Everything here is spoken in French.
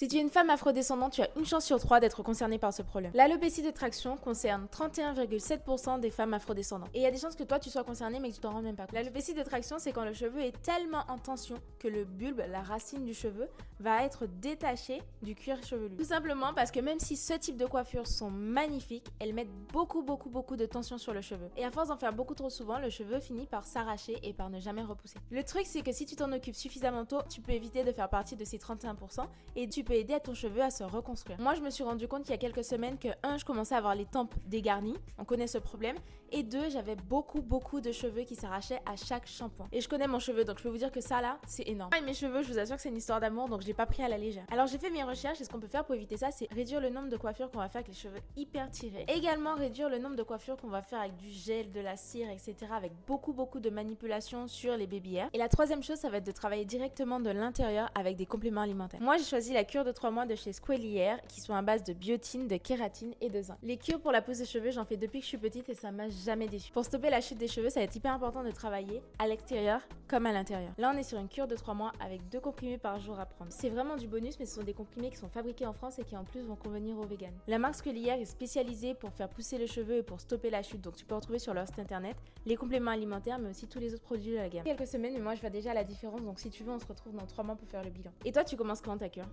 Si tu es une femme afrodescendante, tu as une chance sur 3 d'être concernée par ce problème. L'alopécie de traction concerne 31,7% des femmes afrodescendantes. Et il y a des chances que toi tu sois concernée mais que tu t'en rends même pas compte. L'alopécie de traction, c'est quand le cheveu est tellement en tension que le bulbe, la racine du cheveu, va être détaché du cuir chevelu. Tout simplement parce que même si ce type de coiffures sont magnifiques, elles mettent beaucoup de tension sur le cheveu. Et à force d'en faire beaucoup trop souvent, le cheveu finit par s'arracher et par ne jamais repousser. Le truc, c'est que si tu t'en occupes suffisamment tôt, tu peux éviter de faire partie de ces 31% et tu peux aider à ton cheveu à se reconstruire. Moi, je me suis rendu compte il y a quelques semaines que 1, je commençais à avoir les tempes dégarnies, on connaît ce problème, et 2, j'avais beaucoup de cheveux qui s'arrachaient à chaque shampoing. Et je connais mon cheveu, donc je peux vous dire que ça là, c'est énorme. Et mes cheveux, je vous assure que c'est une histoire d'amour, donc je l'ai pas pris à la légère. Alors j'ai fait mes recherches et ce qu'on peut faire pour éviter ça, c'est réduire le nombre de coiffures qu'on va faire avec les cheveux hyper tirés. Également réduire le nombre de coiffures qu'on va faire avec du gel, de la cire, etc. avec beaucoup de manipulations sur les baby hairs. Et la troisième chose, ça va être de travailler directement de l'intérieur avec des compléments alimentaires. Moi, j'ai choisi la cure de 3 mois de chez Squally Hair qui sont à base de biotine, de kératine et de zinc. Les cures pour la pousse de cheveux, j'en fais depuis que je suis petite et ça m'a jamais déçu. Pour stopper la chute des cheveux, ça va être hyper important de travailler à l'extérieur comme à l'intérieur. Là, on est sur une cure de 3 mois avec 2 comprimés par jour à prendre. C'est vraiment du bonus, mais ce sont des comprimés qui sont fabriqués en France et qui en plus vont convenir aux véganes. La marque Squally Hair est spécialisée pour faire pousser le cheveu et pour stopper la chute, donc tu peux retrouver sur leur site internet les compléments alimentaires mais aussi tous les autres produits de la gamme. Quelques semaines, mais moi je vois déjà la différence, donc si tu veux, on se retrouve dans 3 mois pour faire le bilan. Et toi, tu commences quand ta cure?